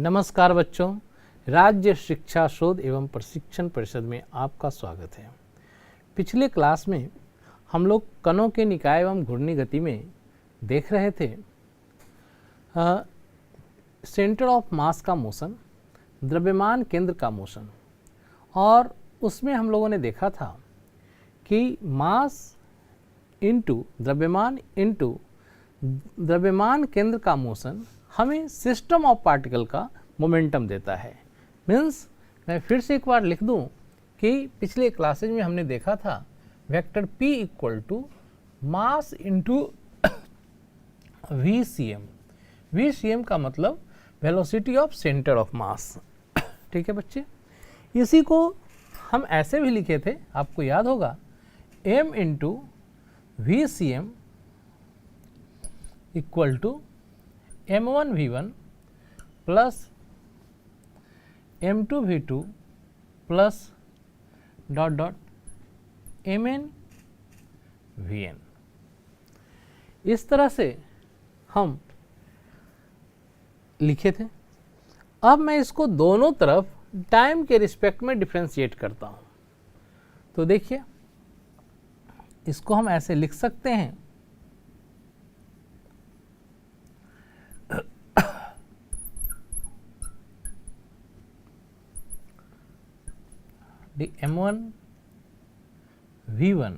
नमस्कार बच्चों, राज्य शिक्षा शोध एवं प्रशिक्षण परिषद में आपका स्वागत है। पिछले क्लास में हम लोग कणों के निकाय एवं घूर्णी गति में देख रहे थे सेंटर ऑफ मास का मोशन, द्रव्यमान केंद्र का मोशन, और उसमें हम लोगों ने देखा था कि मास इंटू द्रव्यमान केंद्र का मोशन हमें सिस्टम ऑफ पार्टिकल का मोमेंटम देता है। मीन्स मैं फिर से एक बार लिख दूं कि पिछले क्लासेज में हमने देखा था vector P equal to mass into VCM का मतलब velocity of centre of mass. ठीक है बच्चे, इसी को हम ऐसे भी लिखे थे, आपको याद होगा, M into VCM equal to M1V1 plus M2V2 plus dot dot MnVn। इस तरह से हम लिखे थे। अब मैं इसको दोनों तरफ टाइम के रिस्पेक्ट में डिफ्रेंशिएट करता हूं। तो देखिए, इसको हम ऐसे लिख सकते हैं, M1 V1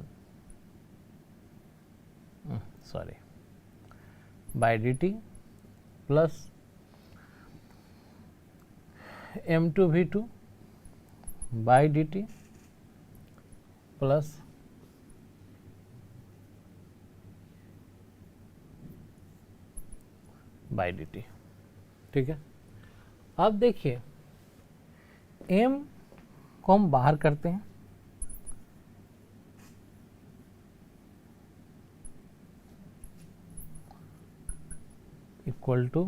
by dt plus M2 V2 by dt plus by dt। ठीक है, अब देखिए M को हम बाहर करते हैं, equal two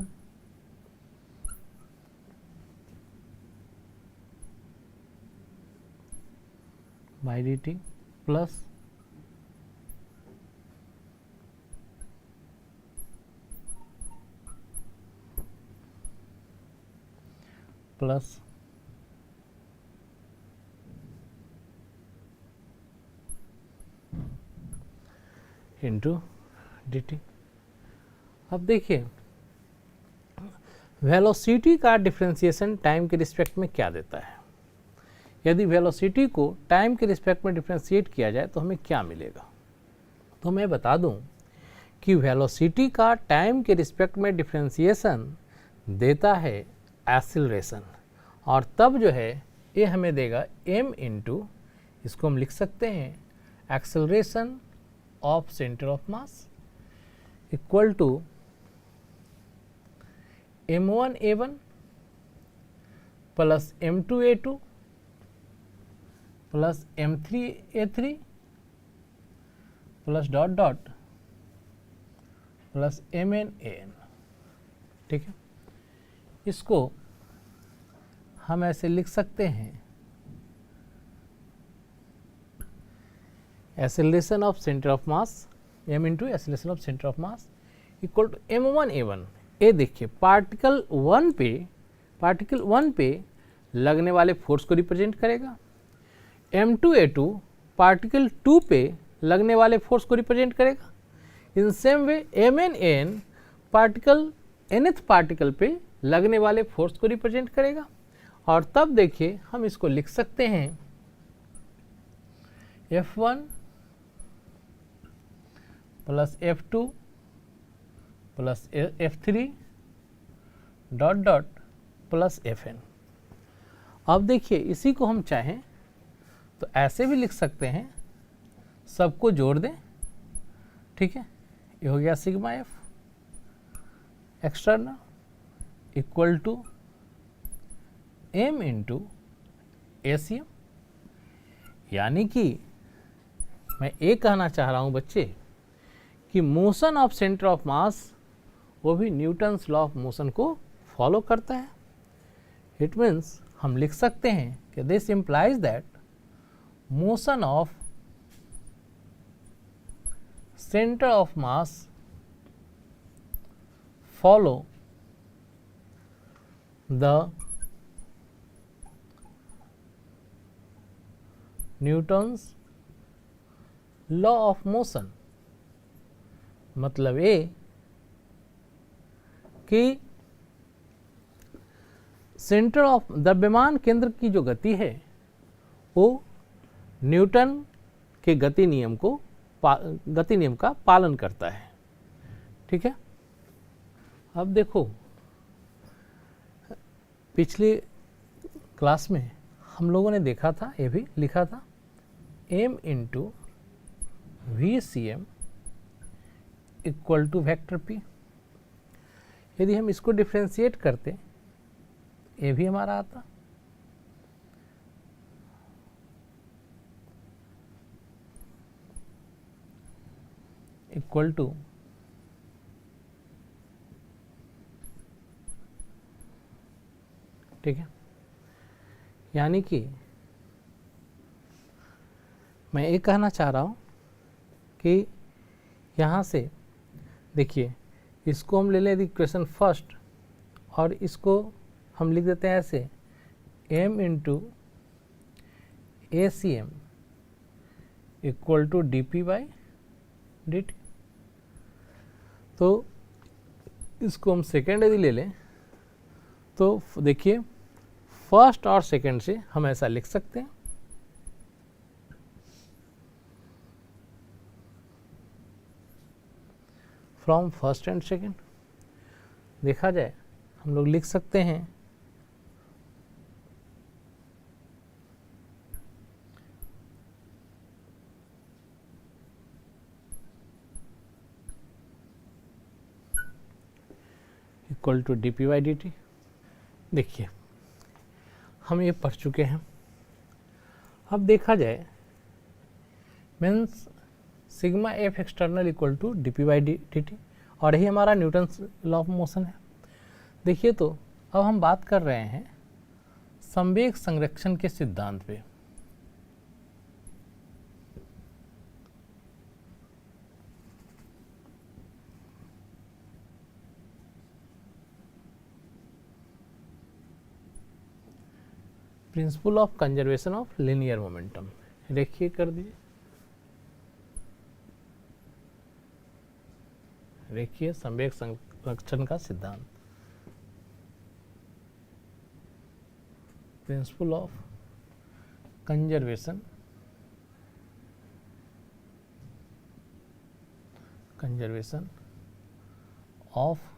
by d T plus into D T. अब देखिए, वेलोसिटी का डिफरेंशिएशन टाइम के रिस्पेक्ट में क्या देता है। यदि वेलोसिटी को टाइम के रिस्पेक्ट में डिफरेंशिएट किया जाए तो हमें क्या मिलेगा। तो मैं बता दूं कि वेलोसिटी का टाइम के रिस्पेक्ट में डिफरेंशिएशन देता है एक्सीलरेशन, और तब जो है ये हमें देगा m इंटू, इसको हम लिख सकते हैं acceleration of centre of mass equal to M1A1 plus M2A2 plus M3A3 plus dot dot plus MnAn। ठीक है, इसको हम ऐसे लिख सकते हैं, acceleration of centre of mass m into acceleration of centre of mass equal to M1A1। ये देखिए, पार्टिकल 1 पे लगने वाले फोर्स को रिप्रेजेंट करेगा। M2A2 पार्टिकल 2 पे लगने वाले फोर्स को रिप्रेजेंट करेगा। In same way MnAn particle nth particle पे लगने वाले फोर्स को रिप्रेजेंट करेगा। और तब देखिए, हम इसको लिख सकते हैं F1 plus F2 plus F3 dot dot plus Fn। अब देखिए, इसी को हम चाहें तो ऐसे भी लिख सकते हैं, सबको जोड़ दें। ठीक है, ये हो गया sigma F external equal to M into ACM। यानी कि मैं ये कहना चाह रहा हूँ बच्चे कि मोशन ऑफ सेंटर ऑफ मास वो भी न्यूटन्स लॉ ऑफ मोशन को फॉलो करता है। इट मीन्स हम लिख सकते हैं कि this implies that motion of centre of mass follow the Newton's law of motion, मतलब ये कि सेंटर ऑफ द्रव्यमान केंद्र की जो गति है वो न्यूटन के गति नियम का पालन करता है। ठीक है, अब देखो पिछली क्लास में हम लोगों ने देखा था, ये भी लिखा था m into V C M equal to vector p। यदि हम इसको डिफ्रेंशिएट करते ये भी हमारा आता, इक्वल टू ठीक है, यानी कि मैं ये कहना चाह रहा हूँ कि यहाँ से देखिए इसको हम ले लें इक्वेशन फर्स्ट और इसको हम लिख देते हैं ऐसे m into A C M equal to d p by d t. तो इसको हम सेकेंड यदि ले लें तो देखिए फर्स्ट और सेकेंड से हम ऐसा लिख सकते हैं, फ्रॉम फर्स्ट एंड सेकेंड देखा जाए हम लोग लिख सकते हैं equal to d p by d t. देखिए हम ये पढ़ चुके हैं, अब देखा जाए means sigma F external equal to d p by d t और यही हमारा न्यूटन्स लॉ ऑफ मोशन है। देखिए तो अब हम बात कर रहे हैं संवेग संरक्षण के सिद्धांत पे। Principle of conservation of linear momentum, रेखीय कर दीजिए, रेखीय संवेग संरक्षण का सिद्धांत, principle of conservation of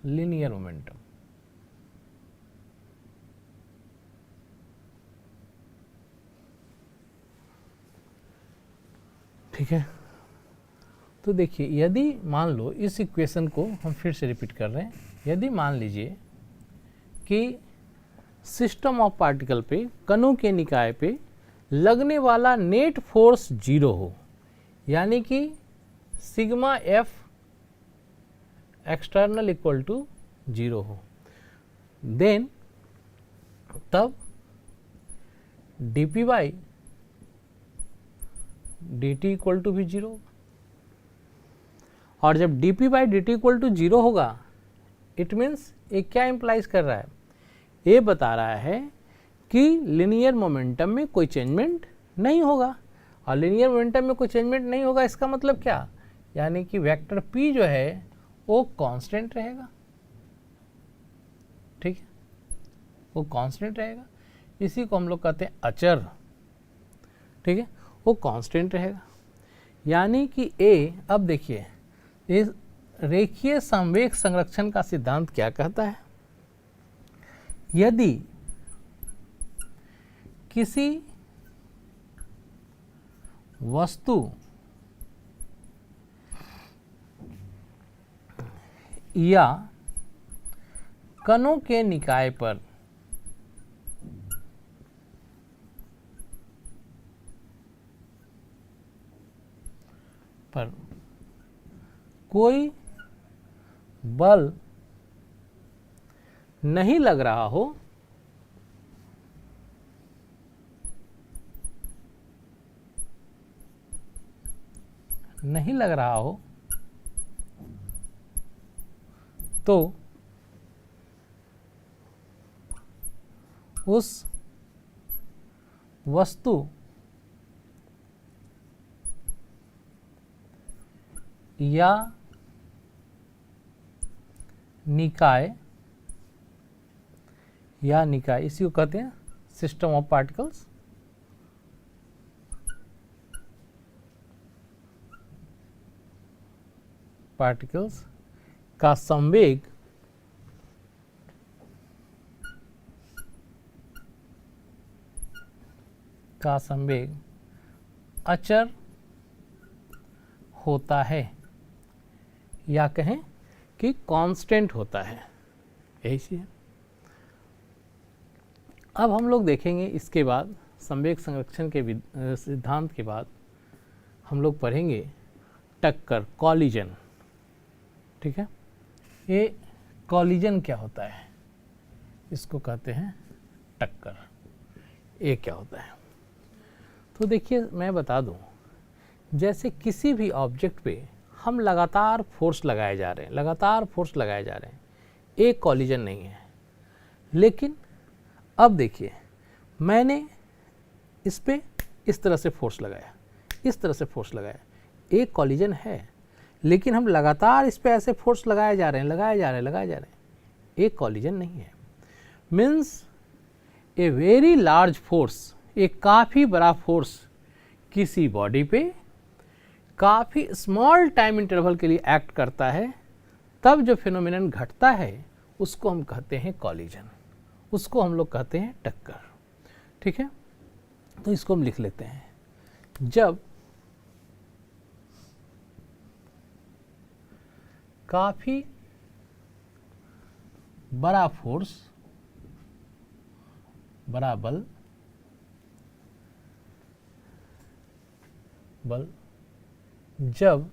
linear momentum. ठीक है, तो देखिए यदि मान लो इस इक्वेशन को हम फिर से रिपीट कर रहे हैं, यदि मान लीजिए कि सिस्टम ऑफ पार्टिकल पे कणों के निकाय पे लगने वाला नेट फोर्स 0 हो, यानी कि sigma F external equal to 0 हो, देन तब d p by d t equal to भी 0, और जब d p by d t equal to 0 होगा इट मीन्स ये क्या इम्प्लाइज कर रहा है, ये बता रहा है कि लिनियर मोमेंटम में कोई चेंजमेंट नहीं होगा, और लिनियर मोमेंटम में कोई चेंजमेंट नहीं होगा इसका मतलब क्या, यानी कि वेक्टर p जो है वो कांस्टेंट रहेगा। ठीक है, वो कांस्टेंट रहेगा, इसी को हम लोग कहते हैं अचर। ठीक है, वो कांस्टेंट रहेगा, यानी कि a, अब देखिए इस रेखीय संवेग संरक्षण का सिद्धांत क्या कहता है, यदि किसी वस्तु या कणों के निकाय पर कोई बल नहीं लग रहा हो, तो उस वस्तु या निकाय इसी को कहते हैं सिस्टम ऑफ पार्टिकल्स, का संवेग अचर होता है, या कहें कि कांस्टेंट होता है, यही चीज है। अब हम लोग देखेंगे इसके बाद संवेग संरक्षण के सिद्धांत के बाद हम लोग पढ़ेंगे टक्कर, कॉलिजन। ठीक है, ये कॉलिजन क्या होता है, इसको कहते हैं टक्कर। ये क्या होता है, तो देखिए मैं बता दूं, जैसे किसी भी ऑब्जेक्ट पे हम लगातार फोर्स लगाए जा रहे हैं, एक कॉलिजन नहीं है। लेकिन अब देखिए, मैंने इस पे इस तरह से फोर्स लगाया, एक कॉलिजन है। लेकिन हम लगातार इस पे ऐसे फोर्स लगाए जा रहे हैं, एक कॉलिजन नहीं है। Means a very large force, एक काफ़ी बड़ा फोर्स किसी बॉडी पे काफ़ी स्मॉल टाइम इंटरवल के लिए एक्ट करता है, तब जो फिनोमिनन घटता है उसको हम कहते हैं कॉलिजन, उसको हम लोग कहते हैं टक्कर। ठीक है, तो इसको हम लिख लेते हैं। जब काफ़ी बड़ा फोर्स, बड़ा बल जब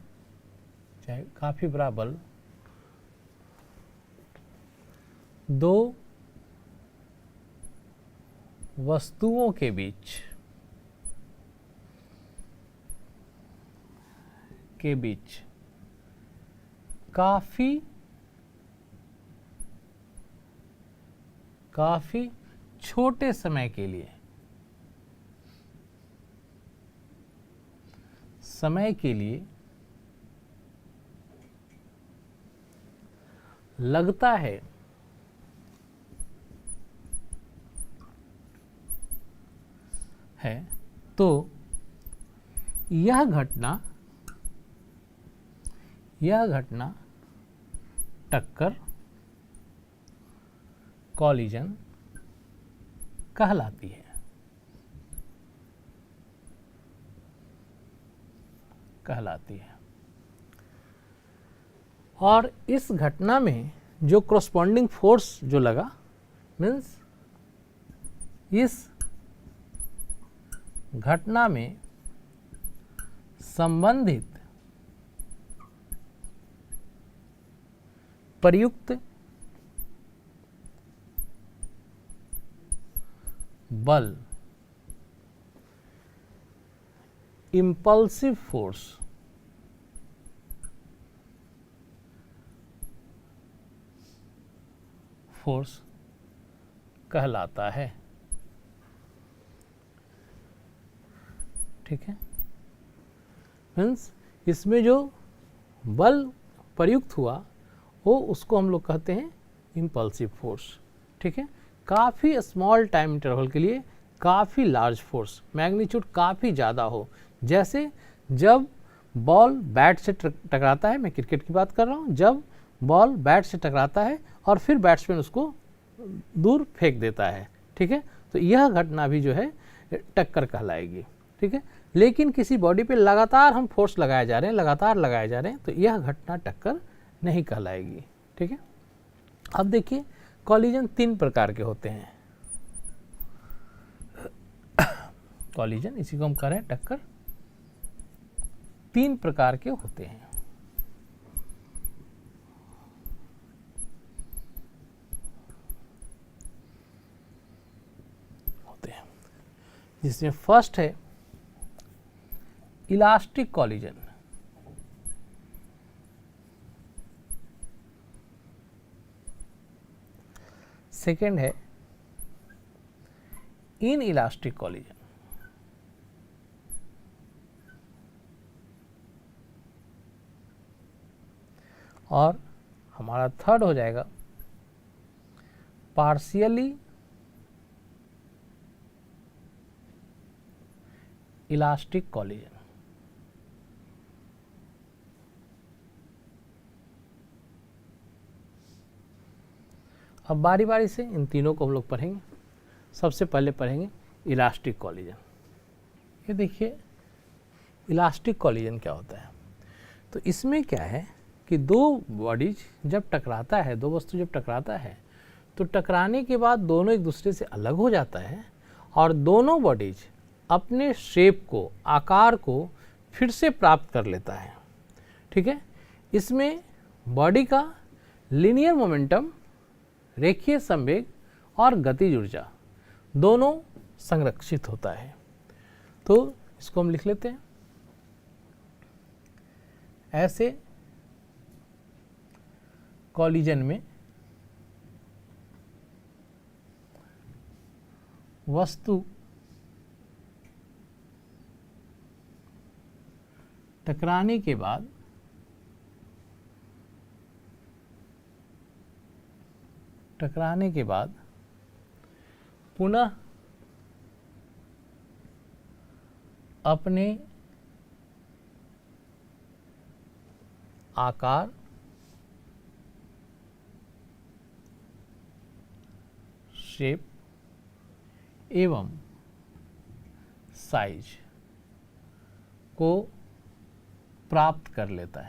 चाहे काफ़ी बड़ा बल दो वस्तुओं के बीच काफ़ी छोटे समय के लिए लगता है तो यह घटना टक्कर, कॉलिजन कहलाती है। और इस घटना में जो कॉरस्पॉन्डिंग फोर्स जो लगा, मीन्स इस घटना में संबंधित प्रयुक्त बल, इम्पल्सिव फोर्स कहलाता है। ठीक है, मीन्स इसमें जो बल प्रयुक्त हुआ वो उसको हम लोग कहते हैं इम्पल्सिव फोर्स। ठीक है, काफ़ी स्मॉल टाइम इंटरवल के लिए काफ़ी लार्ज फोर्स, मैग्नीट्यूड काफ़ी ज़्यादा हो। जैसे जब बॉल बैट से टकराता है, मैं क्रिकेट की बात कर रहा हूँ, जब बॉल बैट से टकराता है और फिर बैट्समैन उसको दूर फेंक देता है। ठीक है, तो यह घटना भी जो है टक्कर कहलाएगी। ठीक है, लेकिन किसी बॉडी पे लगातार हम फोर्स लगाए जा रहे हैं, तो यह घटना टक्कर नहीं कहलाएगी। ठीक है, अब देखिए कॉलिजन 3 प्रकार के होते हैं। कॉलिजन, इसी को हम कह रहे हैं टक्कर, 3 प्रकार के होते हैं। जिसमें फर्स्ट है इलास्टिक कॉलिजन, सेकेंड है इन इलास्टिक कॉलिजन। और हमारा थर्ड हो जाएगा पार्शियली इलास्टिक कॉलिजन। अब बारी बारी से इन तीनों को हम लोग पढ़ेंगे। सबसे पहले पढ़ेंगे इलास्टिक कॉलिजन। ये देखिए इलास्टिक कॉलिजन क्या होता है। तो इसमें क्या है कि दो बॉडीज जब टकराता है, दो वस्तु जब टकराता है तो टकराने के बाद दोनों एक दूसरे से अलग हो जाता है और दोनों बॉडीज अपने शेप को, आकार को फिर से प्राप्त कर लेता है। ठीक है, इसमें बॉडी का लीनियर मोमेंटम, रेखीय संवेग और गतिज ऊर्जा दोनों संरक्षित होता है। तो इसको हम लिख लेते हैं। ऐसे कॉलिजन में वस्तु टकराने के बाद पुनः अपने आकार, शेप एवं साइज को प्राप्त कर लेता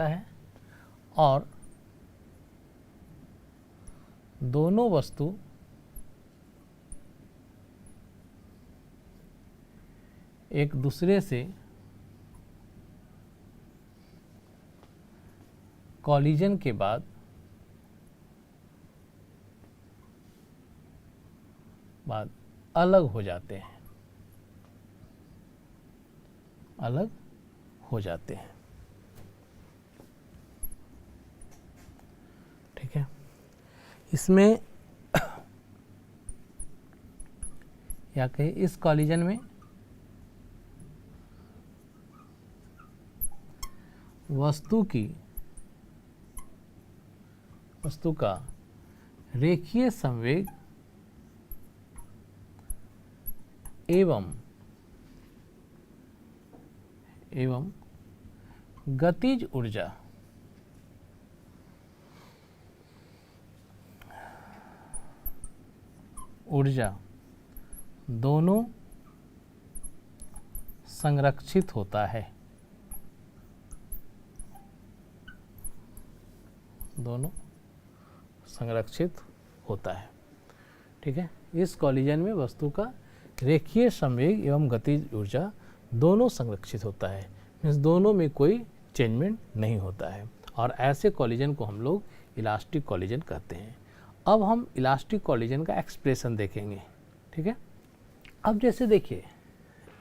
है और दोनों वस्तु एक दूसरे से कॉलिजन के बाद अलग हो जाते हैं। ठीक है, इसमें या कहें इस कॉलिजन में वस्तु का रेखीय संवेग एवं गतिज ऊर्जा दोनों संरक्षित होता है। ठीक है, इस कॉलिजन में वस्तु का रेखीय संवेग एवं गतिज ऊर्जा दोनों संरक्षित होता है। मीन्स दोनों में कोई चेंजमेंट नहीं होता है और ऐसे कॉलिजन को हम लोग इलास्टिक कॉलिजन कहते हैं। अब हम इलास्टिक कॉलिजन का एक्सप्रेशन देखेंगे। ठीक है, अब जैसे देखिए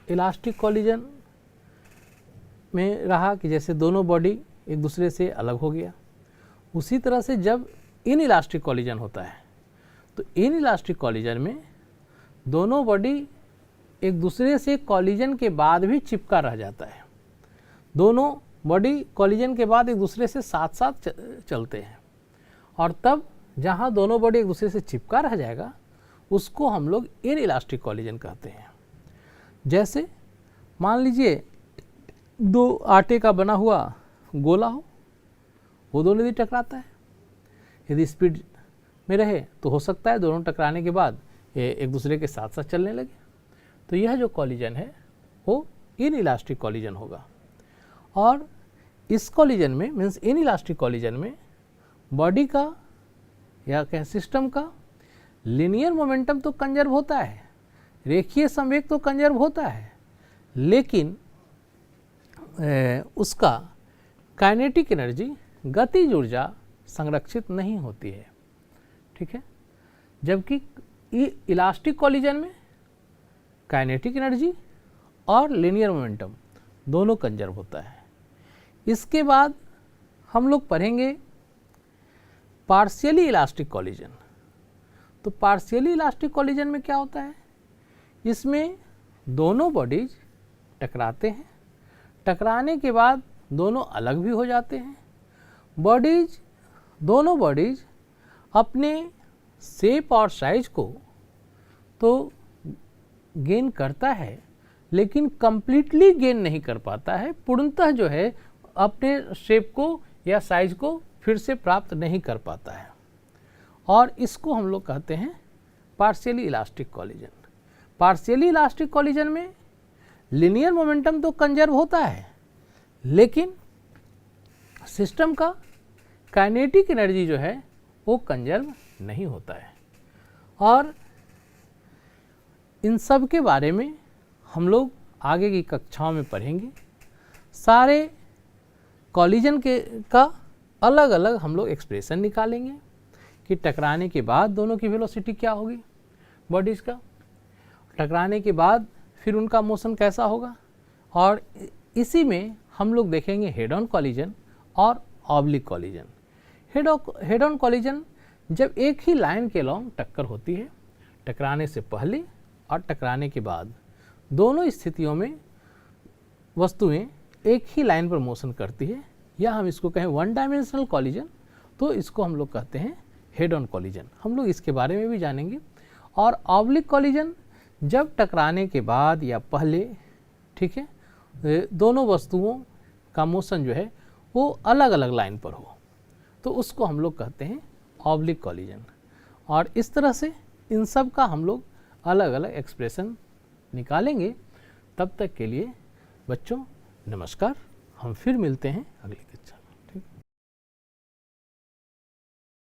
इलास्टिक कॉलिजन में रहा कि जैसे दोनों बॉडी एक दूसरे से अलग हो गया, उसी तरह से जब इन इलास्टिक कॉलिजन होता है तो इन इलास्टिक कॉलिजन में दोनों बॉडी एक दूसरे से कॉलिजन के बाद भी चिपका रह जाता है। दोनों बॉडी कॉलिजन के बाद एक दूसरे से साथ साथ चलते हैं और तब जहाँ दोनों बॉडी एक दूसरे से चिपका रह जाएगा उसको हम लोग इन इलास्टिक कॉलिजन कहते हैं। जैसे मान लीजिए दो आटे का बना हुआ गोला हो, वो दोनों यदि टकराता है, यदि स्पीड में रहे तो हो सकता है दोनों टकराने के बाद ये एक दूसरे के साथ साथ चलने लगे। तो यह जो कॉलिजन है वो इन इलास्टिक कॉलिजन होगा। और इस कॉलिजन में मीन्स इन इलास्टिक कॉलिजन में बॉडी का या कहें सिस्टम का लीनियर मोमेंटम तो कंजर्व होता है, रेखीय संवेग तो कंजर्व होता है, लेकिन उसका काइनेटिक एनर्जी, गतिज ऊर्जा संरक्षित नहीं होती है। ठीक है, जबकि इलास्टिक कॉलिजन में काइनेटिक एनर्जी और लीनियर मोमेंटम दोनों कंजर्व होता है। इसके बाद हम लोग पढ़ेंगे पार्शियली इलास्टिक कॉलिजन। तो पार्शियली इलास्टिक कॉलिजन में क्या होता है, इसमें दोनों बॉडीज टकराते हैं, टकराने के बाद दोनों अलग भी हो जाते हैं। दोनों बॉडीज अपने शेप और साइज को तो गेन करता है, लेकिन कंप्लीटली गेन नहीं कर पाता है, पूर्णतः जो है अपने शेप को या साइज को फिर से प्राप्त नहीं कर पाता है, और इसको हम लोग कहते हैं partially elastic collision. Partially elastic collision में लीनियर मोमेंटम तो कंजर्व होता है, लेकिन सिस्टम का काइनेटिक एनर्जी जो है वो कंजर्व नहीं होता है। और इन सब के बारे में हम लोग आगे की कक्षाओं में पढ़ेंगे। सारे कॉलिजन का अलग अलग हम लोग एक्सप्रेशन निकालेंगे कि टकराने के बाद दोनों की वेलोसिटी क्या होगी बॉडीज़ का, टकराने के बाद फिर उनका मोशन कैसा होगा, और इसी में हम लोग देखेंगे हेड ऑन कॉलिजन और oblique collision. Head on collision जब एक ही लाइन के लॉन्ग टक्कर होती है, टकराने से पहले और टकराने के बाद दोनों स्थितियों में वस्तुएं एक ही लाइन पर मोशन करती है, या हम इसको कहें वन डायमेंशनल कॉलिजन, तो इसको हम लोग कहते हैं हेड ऑन कॉलिजन। हम लोग इसके बारे में भी जानेंगे। और ऑब्लिक कॉलिजन जब टकराने के बाद या पहले, ठीक है, दोनों वस्तुओं का मोशन जो है वो अलग अलग लाइन पर हो, तो उसको हम लोग कहते हैं ऑब्लिक कॉलिजन। और इस तरह से इन सब का हम लोग अलग अलग एक्सप्रेशन निकालेंगे। तब तक के लिए बच्चों नमस्कार, हम फिर मिलते हैं अगली कक्षा में।